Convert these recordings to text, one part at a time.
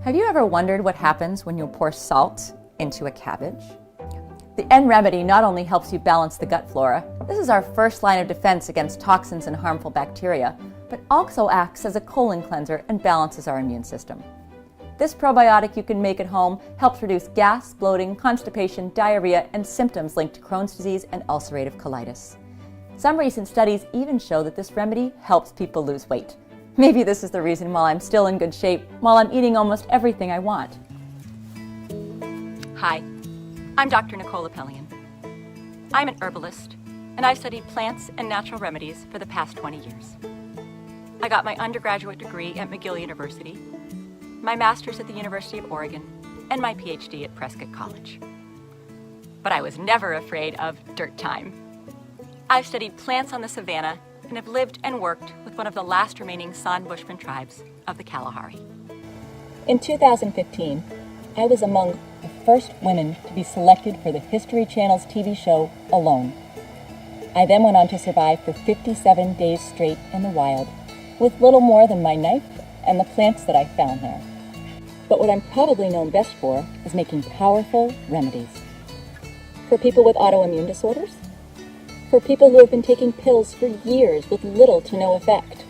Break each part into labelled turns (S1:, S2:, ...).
S1: Have you ever wondered what happens when you pour salt into a cabbage? The N remedy not only helps you balance the gut flora, this is our first line of defense against toxins and harmful bacteria, but also acts as a colon cleanser and balances our immune system. This probiotic you can make at home helps reduce gas, bloating, constipation, diarrhea, and symptoms linked to Crohn's disease and ulcerative colitis. Some recent studies even show that this remedy helps people lose weight. Maybe this is the reason why I'm still in good shape, while I'm eating almost everything I want. Hi, I'm Dr. Nicole Appelian. I'm an herbalist, and I've studied plants and natural remedies for the past 20 years. I got my undergraduate degree at McGill University, my master's at the University of Oregon, and my PhD at Prescott College. But I was never afraid of dirt time. I've studied plants on the savanna and have lived and worked with one of the last remaining San Bushman tribes of the Kalahari.
S2: In 2015, I was among the first women to be selected for the History Channel's TV show, Alone. I then went on to survive for 57 days straight in the wild, with little more than my knife and the plants that I found there. But what I'm probably known best for is making powerful remedies. For people with autoimmune disorders, for people who have been taking pills for years with little to no effect,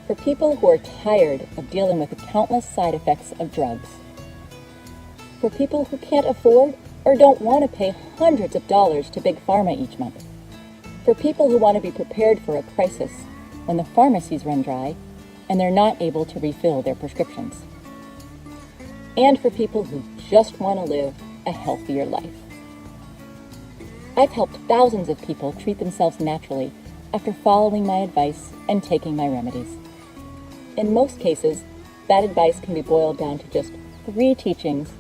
S2: for people who are tired of dealing with the countless side effects of drugs, for people who can't afford or don't want to pay hundreds of dollars to Big Pharma each month, for people who want to be prepared for a crisis when the pharmacies run dry and they're not able to refill their prescriptions, and for people who just want to live a healthier life. I've helped thousands of people treat themselves naturally after following my advice and taking my remedies. In most cases, that advice can be boiled down to just 3 teachings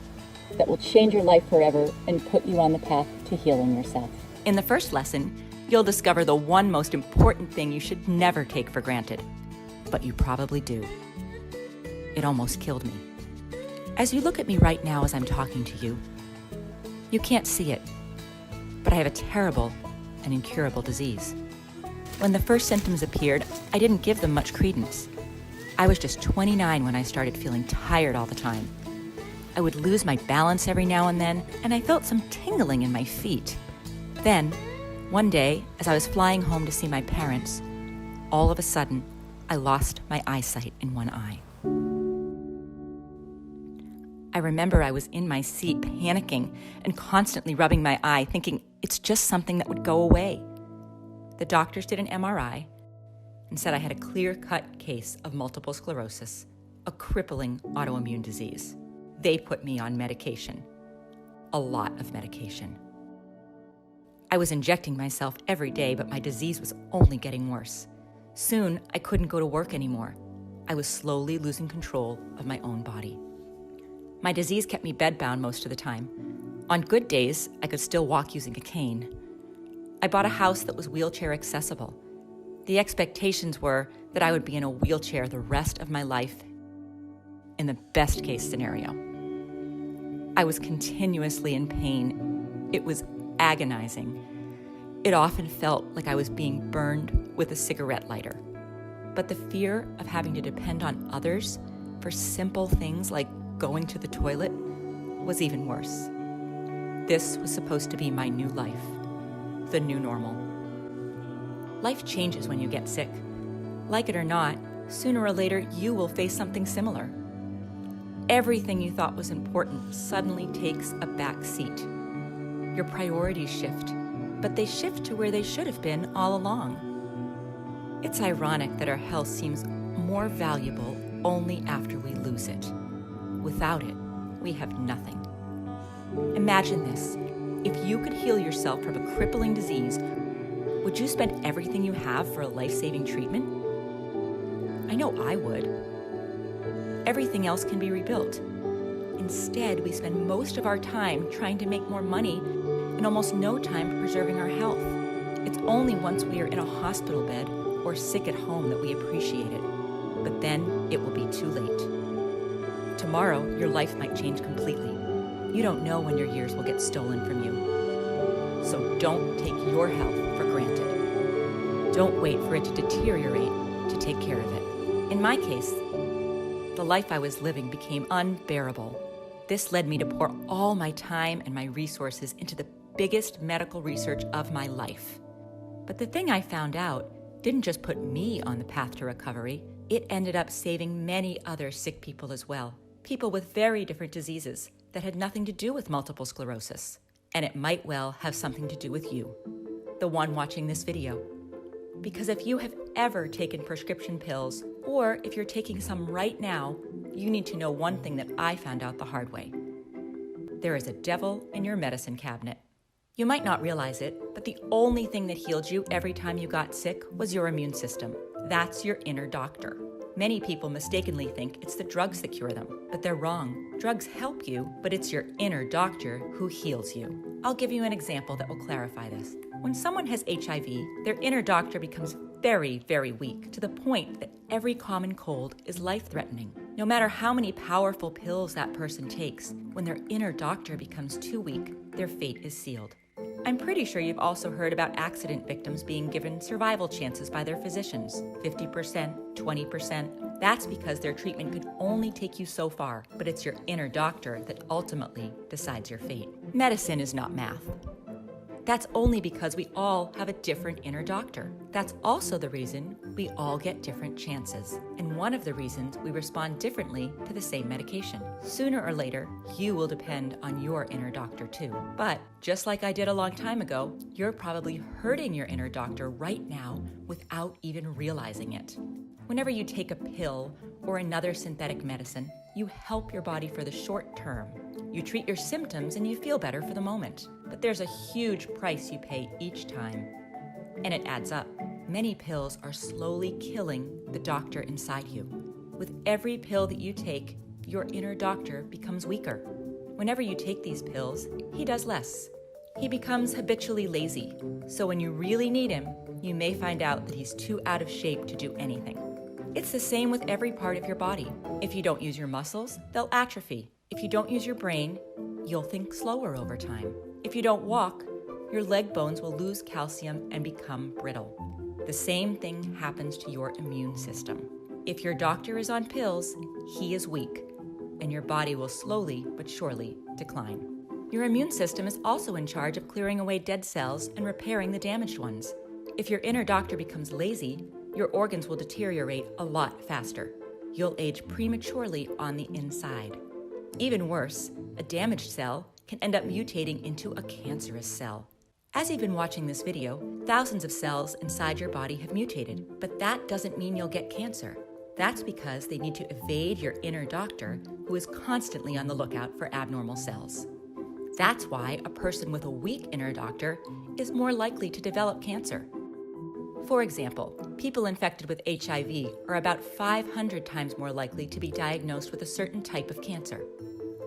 S2: that will change your life forever and put you on the path to healing yourself.
S1: In the first lesson, you'll discover the one most important thing you should never take for granted, but you probably do. It almost killed me. As you look at me right now as I'm talking to you, you can't see it, but I have a terrible and incurable disease. When the first symptoms appeared, I didn't give them much credence. I was just 29 when I started feeling tired all the time. I would lose my balance every now and then, and I felt some tingling in my feet. Then, one day, as I was flying home to see my parents, all of a sudden, I lost my eyesight in one eye. I remember I was in my seat panicking and constantly rubbing my eye, thinking it's just something that would go away. The doctors did an MRI and said I had a clear-cut case of multiple sclerosis, a crippling autoimmune disease. They put me on medication, a lot of medication. I was injecting myself every day, but my disease was only getting worse. Soon, I couldn't go to work anymore. I was slowly losing control of my own body. My disease kept me bedbound most of the time. On good days, I could still walk using a cane. I bought a house that was wheelchair accessible. The expectations were that I would be in a wheelchair the rest of my life, in the best case scenario. I was continuously in pain. It was agonizing. It often felt like I was being burned with a cigarette lighter. But the fear of having to depend on others for simple things like going to the toilet was even worse. This was supposed to be my new life, the new normal. Life changes when you get sick. Like it or not, sooner or later you will face something similar. Everything you thought was important suddenly takes a back seat. Your priorities shift, but they shift to where they should have been all along. It's ironic that our health seems more valuable only after we lose it. Without it, we have nothing. Imagine this. If you could heal yourself from a crippling disease, would you spend everything you have for a life-saving treatment? I know I would. Everything else can be rebuilt. Instead, we spend most of our time trying to make more money and almost no time preserving our health. It's only once we are in a hospital bed or sick at home that we appreciate it. But then it will be too late. Tomorrow, your life might change completely. You don't know when your years will get stolen from you. So don't take your health for granted. Don't wait for it to deteriorate to take care of it. In my case, the life I was living became unbearable. This led me to pour all my time and my resources into the biggest medical research of my life. But the thing I found out didn't just put me on the path to recovery, it ended up saving many other sick people as well. People with very different diseases that had nothing to do with multiple sclerosis. And it might well have something to do with you, the one watching this video. Because if you have ever taken prescription pills, or if you're taking some right now, you need to know one thing that I found out the hard way. There is a devil in your medicine cabinet. You might not realize it, but the only thing that healed you every time you got sick was your immune system. That's your inner doctor. Many people mistakenly think it's the drugs that cure them, but they're wrong. Drugs help you, but it's your inner doctor who heals you. I'll give you an example that will clarify this. When someone has HIV, their inner doctor becomes very, very weak, to the point that every common cold is life-threatening. No matter how many powerful pills that person takes, when their inner doctor becomes too weak, their fate is sealed. I'm pretty sure you've also heard about accident victims being given survival chances by their physicians, 50%, 20%. That's because their treatment could only take you so far, but it's your inner doctor that ultimately decides your fate. Medicine is not math. That's only because we all have a different inner doctor. That's also the reason we all get different chances, and one of the reasons we respond differently to the same medication. Sooner or later, you will depend on your inner doctor too. But just like I did a long time ago, you're probably hurting your inner doctor right now without even realizing it. Whenever you take a pill or another synthetic medicine, you help your body for the short term. You treat your symptoms and you feel better for the moment. But there's a huge price you pay each time, and it adds up. Many pills are slowly killing the doctor inside you. With every pill that you take, your inner doctor becomes weaker. Whenever you take these pills, he does less. He becomes habitually lazy. So when you really need him, you may find out that he's too out of shape to do anything. It's the same with every part of your body. If you don't use your muscles, they'll atrophy. If you don't use your brain, you'll think slower over time. If you don't walk, your leg bones will lose calcium and become brittle. The same thing happens to your immune system. If your doctor is on pills, he is weak, and your body will slowly but surely decline. Your immune system is also in charge of clearing away dead cells and repairing the damaged ones. If your inner doctor becomes lazy, your organs will deteriorate a lot faster. You'll age prematurely on the inside. Even worse, a damaged cell can end up mutating into a cancerous cell. As you've been watching this video, thousands of cells inside your body have mutated, but that doesn't mean you'll get cancer. That's because they need to evade your inner doctor, who is constantly on the lookout for abnormal cells. That's why a person with a weak inner doctor is more likely to develop cancer. For example, people infected with HIV are about 500 times more likely to be diagnosed with a certain type of cancer.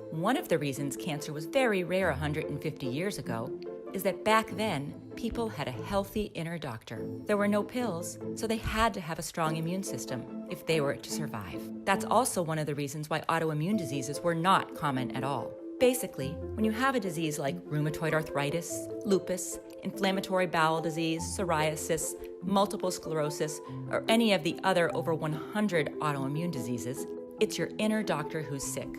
S1: One of the reasons cancer was very rare 150 years ago is that back then, people had a healthy inner doctor. There were no pills, so they had to have a strong immune system if they were to survive. That's also one of the reasons why autoimmune diseases were not common at all. Basically, when you have a disease like rheumatoid arthritis, lupus, inflammatory bowel disease, psoriasis, multiple sclerosis, or any of the other over 100 autoimmune diseases, it's your inner doctor who's sick.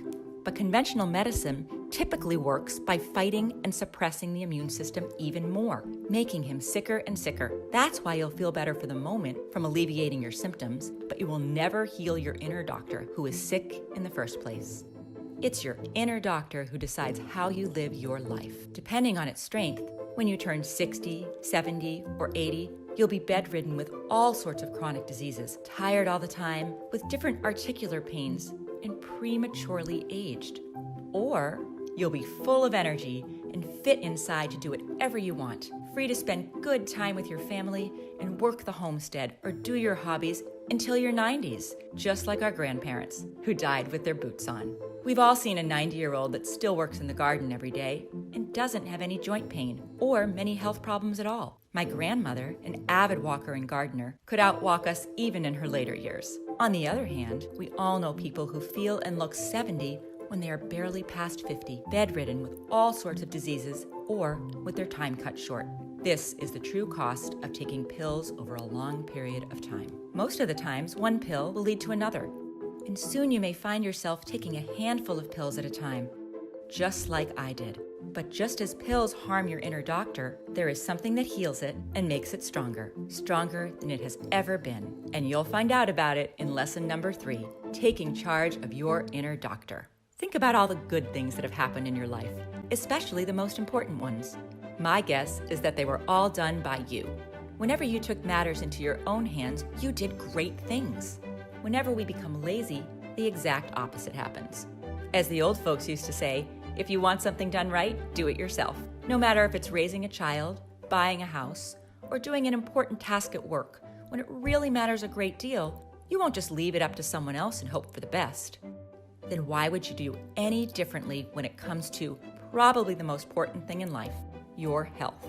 S1: But conventional medicine typically works by fighting and suppressing the immune system even more, making him sicker and sicker. That's why you'll feel better for the moment from alleviating your symptoms, but you will never heal your inner doctor who is sick in the first place. It's your inner doctor who decides how you live your life. Depending on its strength, when you turn 60, 70, or 80, you'll be bedridden with all sorts of chronic diseases, tired all the time, with different articular pains, and prematurely aged. Or you'll be full of energy and fit inside to do whatever you want, free to spend good time with your family and work the homestead or do your hobbies until your 90s, just like our grandparents, who died with their boots on. We've all seen a 90-year-old that still works in the garden every day and doesn't have any joint pain or many health problems at all. My grandmother, an avid walker and gardener, could outwalk us even in her later years. On the other hand, we all know people who feel and look 70 when they are barely past 50, bedridden with all sorts of diseases or with their time cut short. This is the true cost of taking pills over a long period of time. Most of the times, one pill will lead to another. and soon you may find yourself taking a handful of pills at a time, just like I did. But just as pills harm your inner doctor, there is something that heals it and makes it stronger than it has ever been. And you'll find out about it in lesson number 3, taking charge of your inner doctor. Think about all the good things that have happened in your life, especially the most important ones. My guess is that they were all done by you. Whenever you took matters into your own hands, you did great things. Whenever we become lazy, the exact opposite happens. As the old folks used to say, if you want something done right, do it yourself. No matter if it's raising a child, buying a house, or doing an important task at work, when it really matters a great deal, you won't just leave it up to someone else and hope for the best. Then why would you do any differently when it comes to probably the most important thing in life, your health?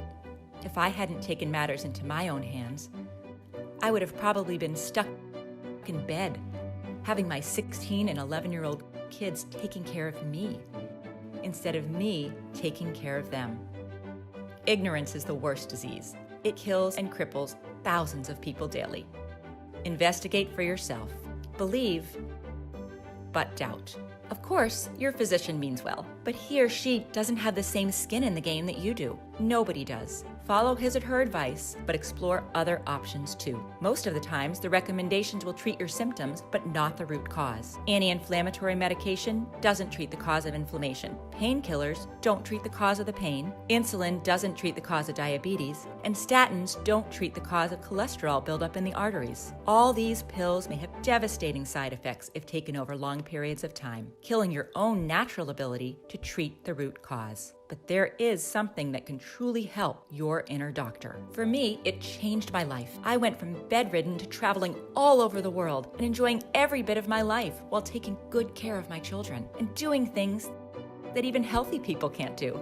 S1: If I hadn't taken matters into my own hands, I would have probably been stuck in bed, having my 16 and 11-year-old kids taking care of me, instead of me taking care of them. Ignorance is the worst disease. It kills and cripples thousands of people daily. Investigate for yourself. Believe, but doubt. Of course, your physician means well, but he or she doesn't have the same skin in the game that you do. Nobody does. Follow his or her advice, but explore other options too. Most of the times, the recommendations will treat your symptoms, but not the root cause. Anti-inflammatory medication doesn't treat the cause of inflammation. Painkillers don't treat the cause of the pain. Insulin doesn't treat the cause of diabetes. And statins don't treat the cause of cholesterol buildup in the arteries. All these pills may have devastating side effects if taken over long periods of time, killing your own natural ability to treat the root cause. But there is something that can truly help your inner doctor. For me, it changed my life. I went from bedridden to traveling all over the world and enjoying every bit of my life while taking good care of my children and doing things that even healthy people can't do.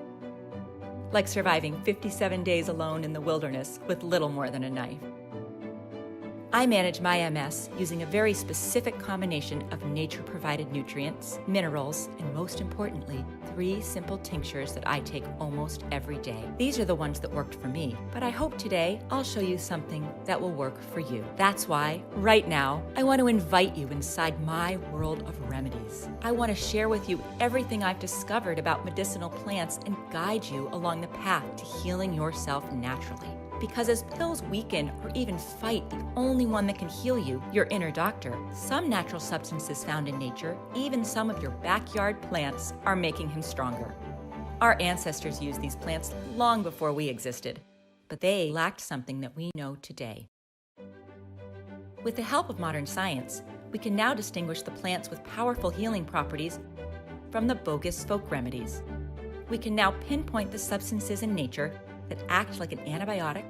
S1: Like surviving 57 days alone in the wilderness with little more than a knife. I manage my MS using a very specific combination of nature-provided nutrients, minerals, and most importantly, 3 simple tinctures that I take almost every day. These are the ones that worked for me, but I hope today I'll show you something that will work for you. That's why, right now, I want to invite you inside my world of remedies. I want to share with you everything I've discovered about medicinal plants and guide you along the path to healing yourself naturally. Because as pills weaken or even fight the only one that can heal you, your inner doctor, some natural substances found in nature, even some of your backyard plants, are making him stronger. Our ancestors used these plants long before we existed, but they lacked something that we know today. With the help of modern science, we can now distinguish the plants with powerful healing properties from the bogus folk remedies. We can now pinpoint the substances in nature that act like an antibiotic,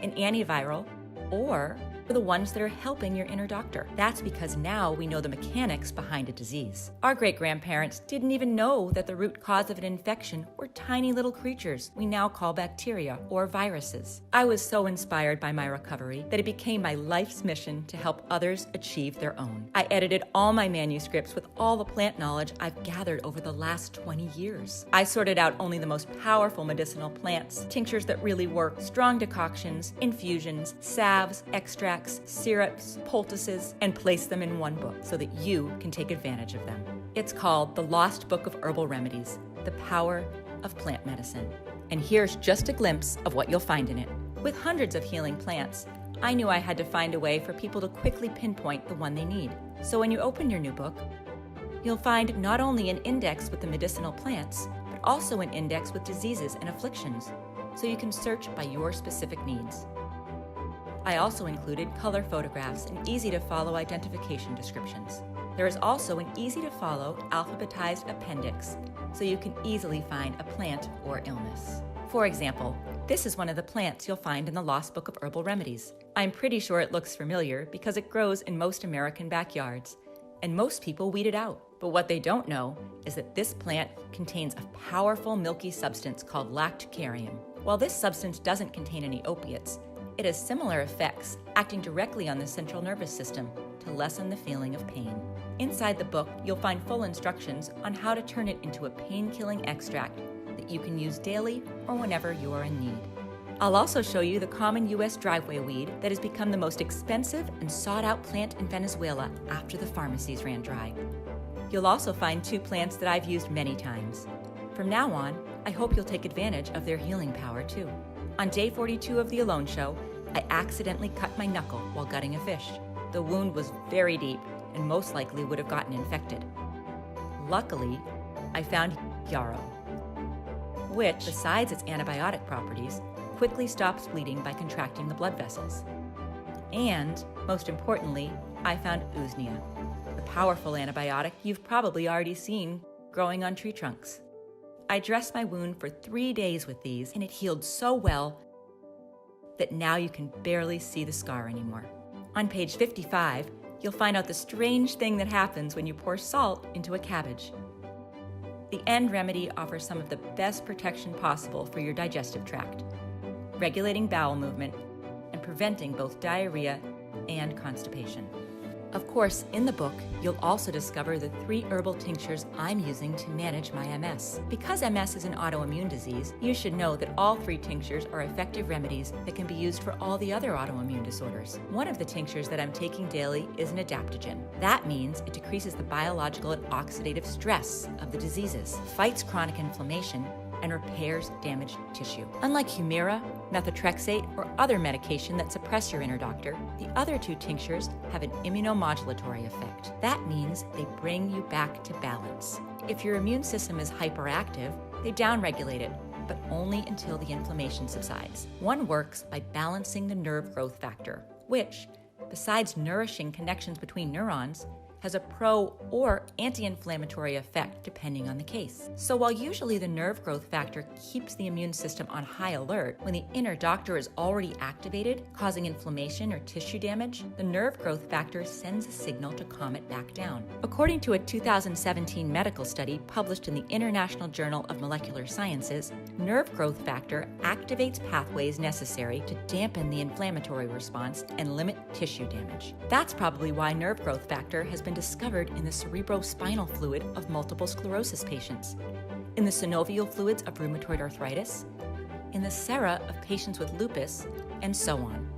S1: an antiviral, or the ones that are helping your inner doctor. That's because now we know the mechanics behind a disease. Our great-grandparents didn't even know that the root cause of an infection were tiny little creatures we now call bacteria or viruses. I was so inspired by my recovery that it became my life's mission to help others achieve their own. I edited all my manuscripts with all the plant knowledge I've gathered over the last 20 years. I sorted out only the most powerful medicinal plants, tinctures that really work, strong decoctions, infusions, salves, extracts, syrups, poultices, and place them in one book so that you can take advantage of them. It's called The Lost Book of Herbal Remedies, The Power of Plant Medicine. And here's just a glimpse of what you'll find in it. With hundreds of healing plants, I knew I had to find a way for people to quickly pinpoint the one they need. So when you open your new book, you'll find not only an index with the medicinal plants, but also an index with diseases and afflictions, so you can search by your specific needs. I also included color photographs and easy-to-follow identification descriptions. There is also an easy-to-follow alphabetized appendix, so you can easily find a plant or illness. For example, this is one of the plants you'll find in the Lost Book of Herbal Remedies. I'm pretty sure it looks familiar because it grows in most American backyards, and most people weed it out. But what they don't know is that this plant contains a powerful milky substance called lactucarium. While this substance doesn't contain any opiates, it has similar effects, acting directly on the central nervous system to lessen the feeling of pain. Inside the book, you'll find full instructions on how to turn it into a pain-killing extract that you can use daily or whenever you are in need. I'll also show you the common U.S. driveway weed that has become the most expensive and sought-out plant in Venezuela after the pharmacies ran dry. You'll also find 2 plants that I've used many times. From now on, I hope you'll take advantage of their healing power too. On day 42 of the Alone Show, I accidentally cut my knuckle while gutting a fish. The wound was very deep and most likely would have gotten infected. Luckily, I found yarrow, which, besides its antibiotic properties, quickly stops bleeding by contracting the blood vessels. And, most importantly, I found usnea, a powerful antibiotic you've probably already seen growing on tree trunks. I dressed my wound for 3 days with these, and it healed so well that now you can barely see the scar anymore. On page 55, you'll find out the strange thing that happens when you pour salt into a cabbage. The end remedy offers some of the best protection possible for your digestive tract, regulating bowel movement and preventing both diarrhea and constipation. Of course, in the book, you'll also discover the 3 herbal tinctures I'm using to manage my MS. Because MS is an autoimmune disease, you should know that all 3 tinctures are effective remedies that can be used for all the other autoimmune disorders. One of the tinctures that I'm taking daily is an adaptogen. That means it decreases the biological and oxidative stress of the diseases, fights chronic inflammation, and repairs damaged tissue. Unlike Humira, methotrexate, or other medication that suppress your inner doctor, the other 2 tinctures have an immunomodulatory effect. That means they bring you back to balance. If your immune system is hyperactive, they downregulate it, but only until the inflammation subsides. One works by balancing the nerve growth factor, which, besides nourishing connections between neurons, has a pro or anti-inflammatory effect depending on the case. So while usually the nerve growth factor keeps the immune system on high alert, when the inner doctor is already activated, causing inflammation or tissue damage, the nerve growth factor sends a signal to calm it back down. According to a 2017 medical study published in the International Journal of Molecular Sciences, nerve growth factor activates pathways necessary to dampen the inflammatory response and limit tissue damage. That's probably why nerve growth factor has been discovered in the cerebrospinal fluid of multiple sclerosis patients, in the synovial fluids of rheumatoid arthritis, in the sera of patients with lupus, and so on.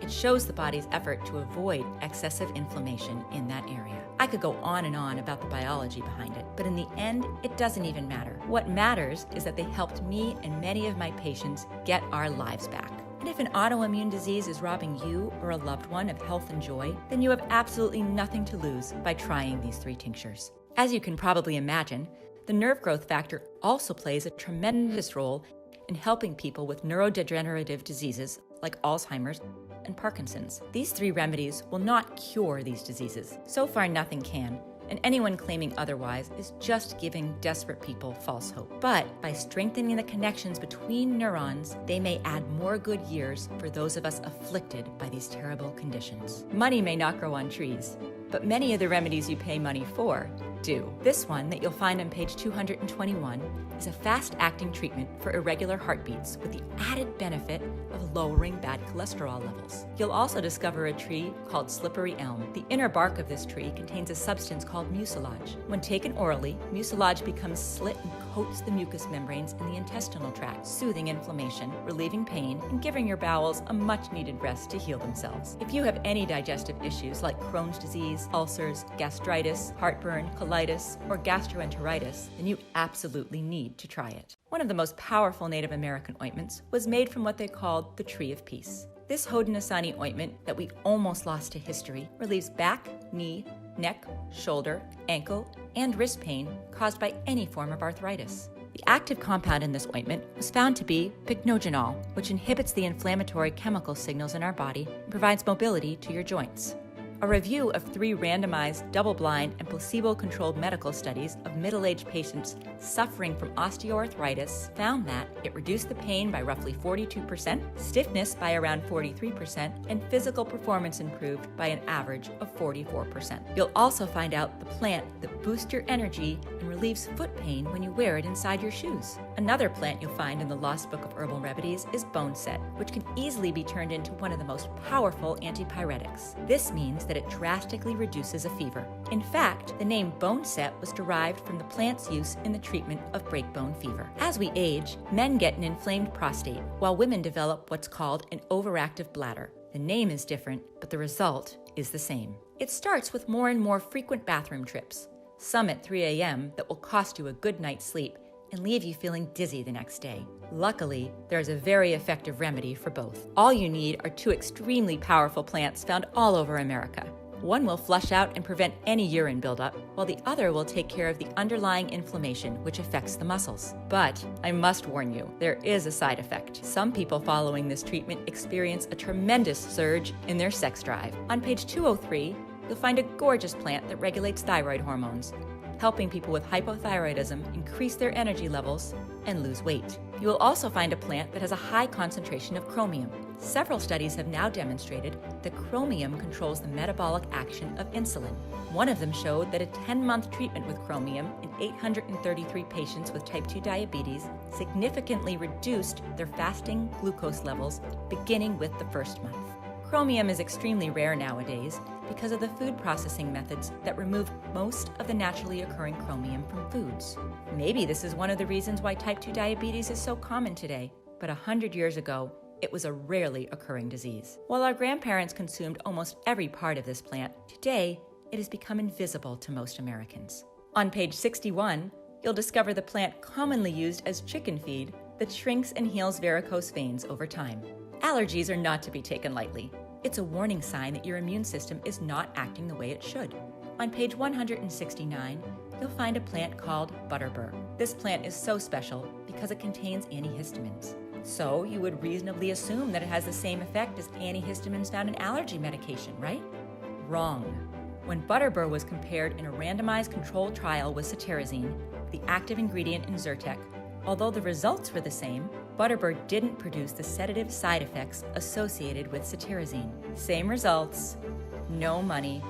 S1: It shows the body's effort to avoid excessive inflammation in that area. I could go on and on about the biology behind it, but in the end, it doesn't even matter. What matters is that they helped me and many of my patients get our lives back. And if an autoimmune disease is robbing you or a loved one of health and joy, then you have absolutely nothing to lose by trying these 3 tinctures. As you can probably imagine, the nerve growth factor also plays a tremendous role in helping people with neurodegenerative diseases like Alzheimer's and Parkinson's. These 3 remedies will not cure these diseases. So far, nothing can. And anyone claiming otherwise is just giving desperate people false hope. But by strengthening the connections between neurons, they may add more good years for those of us afflicted by these terrible conditions. Money may not grow on trees, but many of the remedies you pay money for do. This one that you'll find on page 221 is a fast-acting treatment for irregular heartbeats with the added benefit of lowering bad cholesterol levels. You'll also discover a tree called slippery elm. The inner bark of this tree contains a substance called mucilage. When taken orally, mucilage becomes slit and coats the mucous membranes in the intestinal tract, soothing inflammation, relieving pain, and giving your bowels a much-needed rest to heal themselves. If you have any digestive issues like Crohn's disease, ulcers, gastritis, heartburn, colitis, or gastroenteritis, then you absolutely need to try it. One of the most powerful Native American ointments was made from what they called the Tree of Peace. This Haudenosaunee ointment that we almost lost to history relieves back, knee, neck, shoulder, ankle, and wrist pain caused by any form of arthritis. The active compound in this ointment was found to be pycnogenol, which inhibits the inflammatory chemical signals in our body and provides mobility to your joints. A review of 3 randomized, double-blind, and placebo-controlled medical studies of middle-aged patients suffering from osteoarthritis found that it reduced the pain by roughly 42%, stiffness by around 43%, and physical performance improved by an average of 44%. You'll also find out the plant that boosts your energy and relieves foot pain when you wear it inside your shoes. Another plant you'll find in the Lost Book of Herbal Remedies is boneset, which can easily be turned into one of the most powerful antipyretics. This means that it drastically reduces a fever. In fact, the name boneset was derived from the plant's use in the treatment of breakbone fever. As we age, men get an inflamed prostate, while women develop what's called an overactive bladder. The name is different, but the result is the same. It starts with more and more frequent bathroom trips, some at 3 a.m. that will cost you a good night's sleep and leave you feeling dizzy the next day. Luckily, there's a very effective remedy for both. All you need are two extremely powerful plants found all over America. One will flush out and prevent any urine buildup, while the other will take care of the underlying inflammation which affects the muscles. But I must warn you, there is a side effect. Some people following this treatment experience a tremendous surge in their sex drive. On page 203, you'll find a gorgeous plant that regulates thyroid hormones, helping people with hypothyroidism increase their energy levels and lose weight. You will also find a plant that has a high concentration of chromium. Several studies have now demonstrated that chromium controls the metabolic action of insulin. One of them showed that a 10-month treatment with chromium in 833 patients with type 2 diabetes significantly reduced their fasting glucose levels beginning with the first month. Chromium is extremely rare nowadays because of the food processing methods that remove most of the naturally occurring chromium from foods. Maybe this is one of the reasons why type 2 diabetes is so common today, but 100 years ago, it was a rarely occurring disease. While our grandparents consumed almost every part of this plant, today it has become invisible to most Americans. On page 61, you'll discover the plant commonly used as chicken feed that shrinks and heals varicose veins over time. Allergies are not to be taken lightly. It's a warning sign that your immune system is not acting the way it should. On page 169, you'll find a plant called butterbur. This plant is so special because it contains antihistamines. So you would reasonably assume that it has the same effect as antihistamines found in allergy medication, right? Wrong. When butterbur was compared in a randomized controlled trial with cetirizine, the active ingredient in Zyrtec, although the results were the same, butterbur didn't produce the sedative side effects associated with cetirizine. Same results, no money,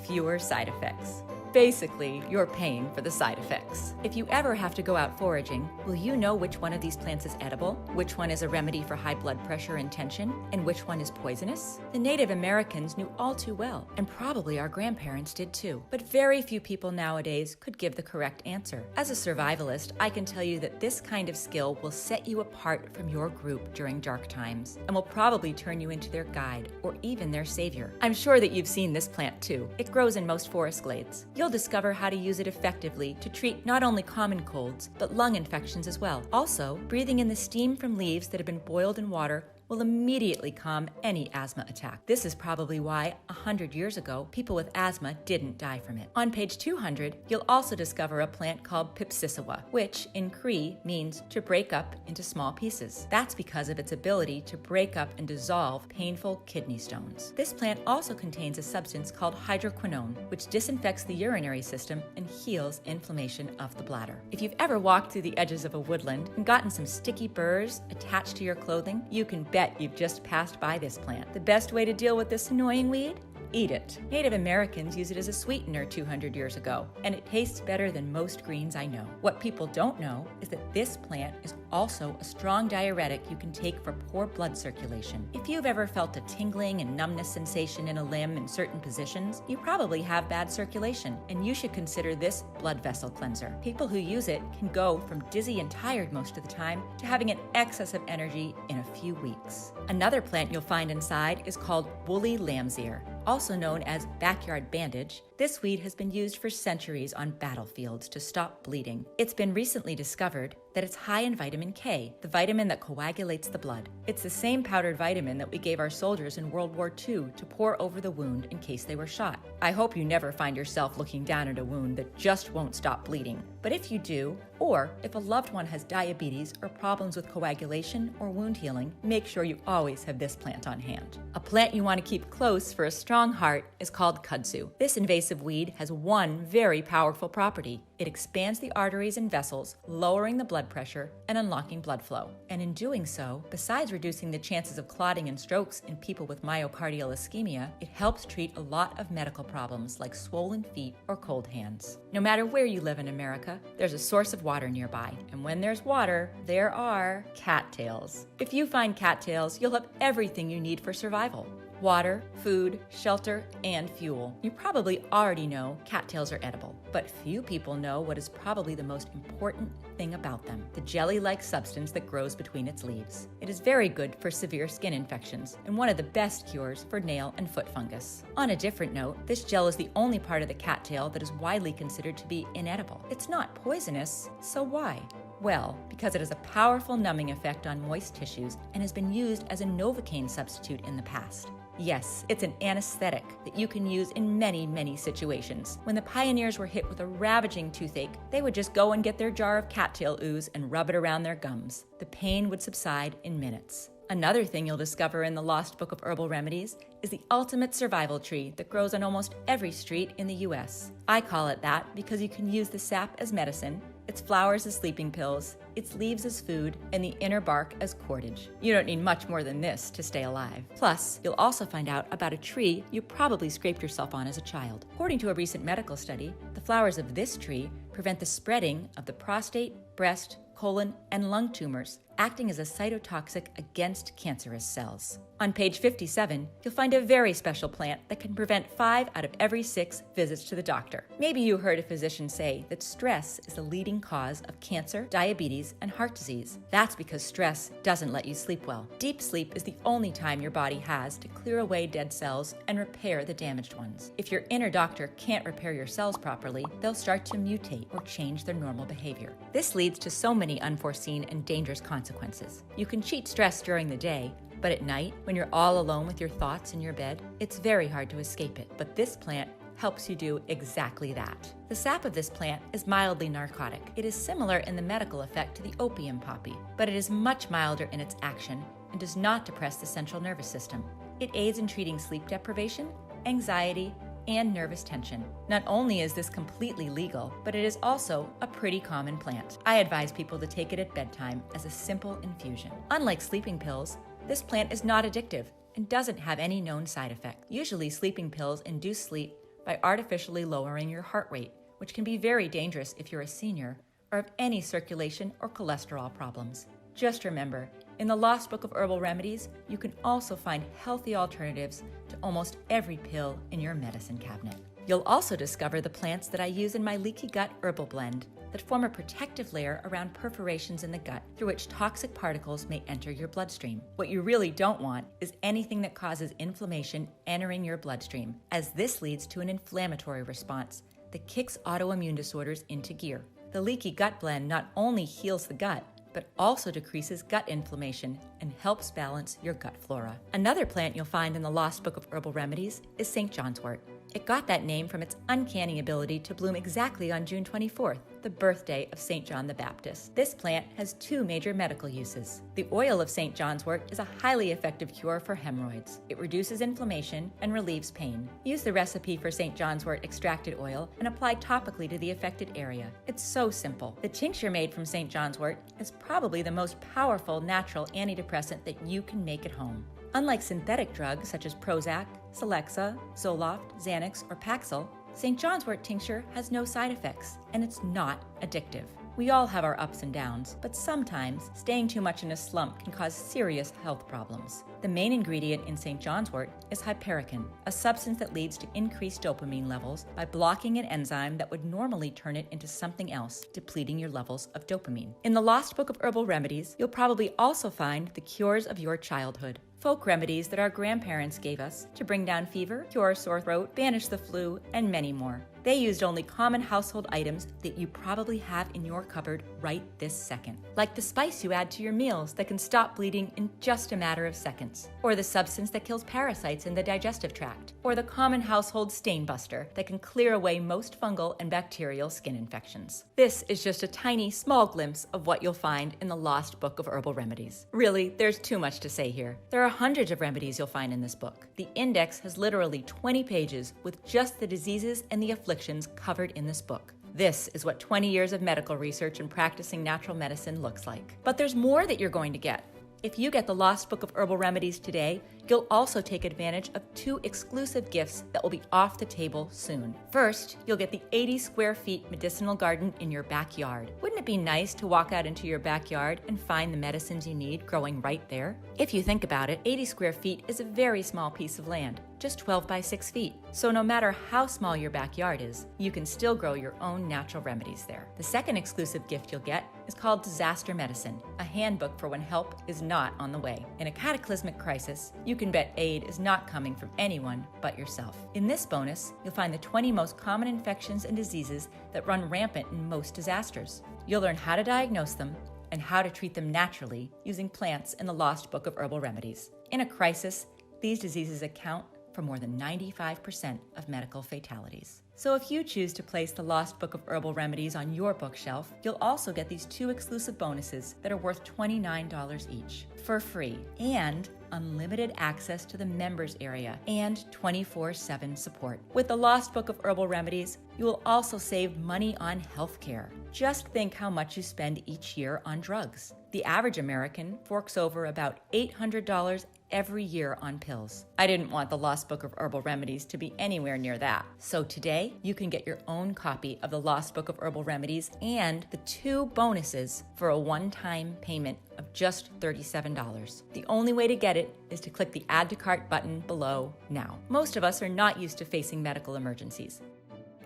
S1: fewer side effects. Basically, you're paying for the side effects. If you ever have to go out foraging, will you know which one of these plants is edible, which one is a remedy for high blood pressure and tension, and which one is poisonous? The Native Americans knew all too well, and probably our grandparents did too. But very few people nowadays could give the correct answer. As a survivalist, I can tell you that this kind of skill will set you apart from your group during dark times, and will probably turn you into their guide, or even their savior. I'm sure that you've seen this plant too. It grows in most forest glades. You'll discover how to use it effectively to treat not only common colds, but lung infections as well. Also, breathing in the steam from leaves that have been boiled in water will immediately calm any asthma attack. This is probably why 100 years ago, people with asthma didn't die from it. On page 200, you'll also discover a plant called pipsissewa, which in Cree means to break up into small pieces. That's because of its ability to break up and dissolve painful kidney stones. This plant also contains a substance called hydroquinone, which disinfects the urinary system and heals inflammation of the bladder. If you've ever walked through the edges of a woodland and gotten some sticky burrs attached to your clothing, you can bet you've just passed by this plant. The best way to deal with this annoying weed? Eat it. Native Americans used it as a sweetener 200 years ago, and it tastes better than most greens I know. What people don't know is that this plant is also a strong diuretic you can take for poor blood circulation. If you've ever felt a tingling and numbness sensation in a limb in certain positions, you probably have bad circulation, and you should consider this blood vessel cleanser. People who use it can go from dizzy and tired most of the time to having an excess of energy in a few weeks. Another plant you'll find inside is called woolly lamb's ear. Also known as backyard bandage, this weed has been used for centuries on battlefields to stop bleeding. It's been recently discovered that it's high in vitamin K, the vitamin that coagulates the blood. It's the same powdered vitamin that we gave our soldiers in World War II to pour over the wound in case they were shot. I hope you never find yourself looking down at a wound that just won't stop bleeding. But if you do, or if a loved one has diabetes or problems with coagulation or wound healing, make sure you always have this plant on hand. A plant you want to keep close for a strong heart is called kudzu. This invasive weed has one very powerful property. It expands the arteries and vessels, lowering the blood pressure and unlocking blood flow. And in doing so, besides reducing the chances of clotting and strokes in people with myocardial ischemia, it helps treat a lot of medical problems like swollen feet or cold hands. No matter where you live in America, there's a source of water nearby. And when there's water, there are cattails. If you find cattails, you'll have everything you need for survival. water, food, shelter, and fuel. You probably already know cattails are edible, but few people know what is probably the most important thing about them: the jelly-like substance that grows between its leaves. It is very good for severe skin infections and one of the best cures for nail and foot fungus. On a different note, this gel is the only part of the cattail that is widely considered to be inedible. It's not poisonous, so why? Well, because it has a powerful numbing effect on moist tissues and has been used as a Novocaine substitute in the past. Yes, it's an anesthetic that you can use in many, many situations. When the pioneers were hit with a ravaging toothache, they would just go and get their jar of cattail ooze and rub it around their gums. The pain would subside in minutes. Another thing you'll discover in the Lost Book of Herbal Remedies is the ultimate survival tree that grows on almost every street in the US. I call it that because you can use the sap as medicine, its flowers as sleeping pills, its leaves as food, and the inner bark as cordage. You don't need much more than this to stay alive. Plus, you'll also find out about a tree you probably scraped yourself on as a child. According to a recent medical study, the flowers of this tree prevent the spreading of the prostate, breast, colon, and lung tumors, acting as a cytotoxic against cancerous cells. On page 57, you'll find a very special plant that can prevent 5 out of every 6 visits to the doctor. Maybe you heard a physician say that stress is the leading cause of cancer, diabetes, and heart disease. That's because stress doesn't let you sleep well. Deep sleep is the only time your body has to clear away dead cells and repair the damaged ones. If your inner doctor can't repair your cells properly, they'll start to mutate or change their normal behavior. This leads to so many unforeseen and dangerous consequences. You can cheat stress during the day, but at night, when you're all alone with your thoughts in your bed, it's very hard to escape it. But this plant helps you do exactly that. The sap of this plant is mildly narcotic. It is similar in the medical effect to the opium poppy, but it is much milder in its action and does not depress the central nervous system. It aids in treating sleep deprivation, anxiety, and nervous tension. Not only is this completely legal, but it is also a pretty common plant. I advise people to take it at bedtime as a simple infusion. Unlike sleeping pills, this plant is not addictive and doesn't have any known side effect. Usually, sleeping pills induce sleep by artificially lowering your heart rate, which can be very dangerous if you're a senior or have any circulation or cholesterol problems. Just remember, in the Lost Book of Herbal Remedies, you can also find healthy alternatives to almost every pill in your medicine cabinet. You'll also discover the plants that I use in my leaky gut herbal blend that form a protective layer around perforations in the gut through which toxic particles may enter your bloodstream. What you really don't want is anything that causes inflammation entering your bloodstream, as this leads to an inflammatory response that kicks autoimmune disorders into gear. The leaky gut blend not only heals the gut, but also decreases gut inflammation and helps balance your gut flora. Another plant you'll find in the Lost Book of Herbal Remedies is St. Johnswort. It got that name from its uncanny ability to bloom exactly on June 24th, the birthday of St. John the Baptist. This plant has 2 major medical uses. The oil of St. Johnswort is a highly effective cure for hemorrhoids. It reduces inflammation and relieves pain. Use the recipe for St. Johnswort extracted oil and apply topically to the affected area. It's so simple. The tincture made from St. Johnswort is probably the most powerful natural antidepressant that you can make at home. Unlike synthetic drugs such as Prozac, Celexa, Zoloft, Xanax, or Paxil, St. Johnswort tincture has no side effects, and it's not addictive. We all have our ups and downs, but sometimes staying too much in a slump can cause serious health problems. The main ingredient in St. Johnswort is hypericin, a substance that leads to increased dopamine levels by blocking an enzyme that would normally turn it into something else, depleting your levels of dopamine. In the Lost Book of Herbal Remedies, you'll probably also find the cures of your childhood. Folk remedies that our grandparents gave us to bring down fever, cure sore throat, banish the flu, and many more. They used only common household items that you probably have in your cupboard right this second, like the spice you add to your meals that can stop bleeding in just a matter of seconds, or the substance that kills parasites in the digestive tract, or the common household stain buster that can clear away most fungal and bacterial skin infections. This is just a tiny, small glimpse of what you'll find in the Lost Book of Herbal Remedies. Really, there's too much to say here. There are hundreds of remedies you'll find in this book. The index has literally 20 pages with just the diseases and the afflictions covered in this book. This is what 20 years of medical research and practicing natural medicine looks like. But there's more that you're going to get. If you get the Lost Book of Herbal Remedies today, you'll also take advantage of 2 exclusive gifts that will be off the table soon. First, you'll get the 80 square feet medicinal garden in your backyard. Wouldn't it it be nice to walk out into your backyard and find the medicines you need growing right there? If you think about it, 80 square feet is a very small piece of land, just 12 by 6 feet. So no matter how small your backyard is, you can still grow your own natural remedies there. The second exclusive gift you'll get is called Disaster Medicine, a handbook for when help is not on the way. In a cataclysmic crisis, you can bet aid is not coming from anyone but yourself. In this bonus, you'll find the 20 most common infections and diseases that run rampant in most disasters. You'll learn how to diagnose them and how to treat them naturally using plants in the Lost Book of Herbal Remedies. In a crisis, these diseases account for more than 95% of medical fatalities. So if you choose to place the Lost Book of Herbal Remedies on your bookshelf, you'll also get these 2 exclusive bonuses that are worth $29 each for free, and unlimited access to the members area and 24/7 support. With the Lost Book of Herbal Remedies, you will also save money on healthcare. Just think how much you spend each year on drugs. The average American forks over about $800 every year on pills. I didn't want the Lost Book of Herbal Remedies to be anywhere near that. So today, you can get your own copy of the Lost Book of Herbal Remedies and the 2 bonuses for a one-time payment of just $37. The only way to get it is to click the Add to Cart button below now. Most of us are not used to facing medical emergencies.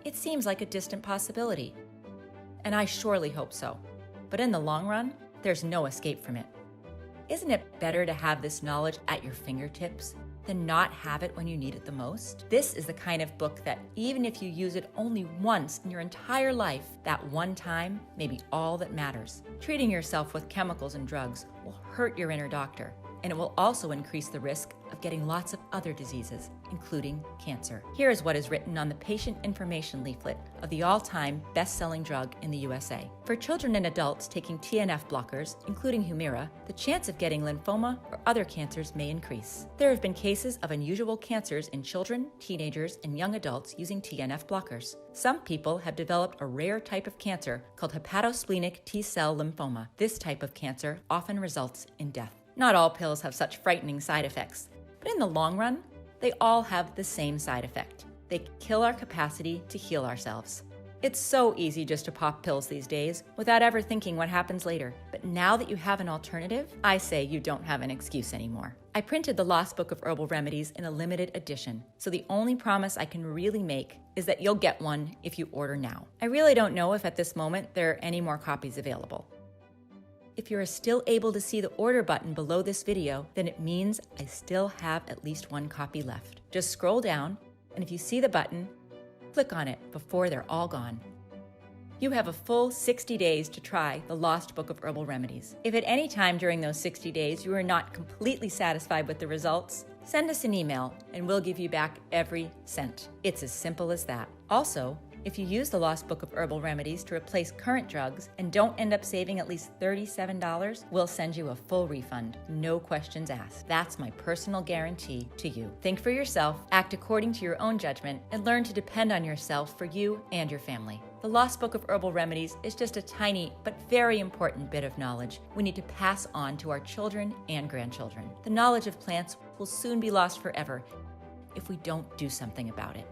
S1: It seems like a distant possibility, and I surely hope so. But in the long run, there's no escape from it. Isn't it better to have this knowledge at your fingertips than not have it when you need it the most? This is the kind of book that even if you use it only once in your entire life, that one time may be all that matters. Treating yourself with chemicals and drugs will hurt your inner doctor, and it will also increase the risk of getting lots of other diseases, including cancer. Here is what is written on the patient information leaflet of the all-time best-selling drug in the USA. For children and adults taking TNF blockers, including Humira, the chance of getting lymphoma or other cancers may increase. There have been cases of unusual cancers in children, teenagers, and young adults using TNF blockers. Some people have developed a rare type of cancer called hepatosplenic T-cell lymphoma. This type of cancer often results in death. Not all pills have such frightening side effects, but in the long run, they all have the same side effect. They kill our capacity to heal ourselves. It's so easy just to pop pills these days without ever thinking what happens later. But now that you have an alternative, I say you don't have an excuse anymore. I printed the Lost Book of Herbal Remedies in a limited edition, so the only promise I can really make is that you'll get one if you order now. I really don't know if at this moment there are any more copies available. If you're still able to see the order button below this video, then it means I still have at least 1 copy left. Just scroll down, and if you see the button, click on it before they're all gone. You have a full 60 days to try the Lost Book of Herbal Remedies. If at any time during those 60 days you are not completely satisfied with the results, send us an email and we'll give you back every cent. It's as simple as that. Also, if you use the Lost Book of Herbal Remedies to replace current drugs and don't end up saving at least $37, we'll send you a full refund. No questions asked. That's my personal guarantee to you. Think for yourself, act according to your own judgment, and learn to depend on yourself for you and your family. The Lost Book of Herbal Remedies is just a tiny but very important bit of knowledge we need to pass on to our children and grandchildren. The knowledge of plants will soon be lost forever if we don't do something about it.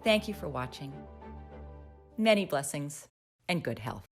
S1: Thank you for watching. Many blessings and good health.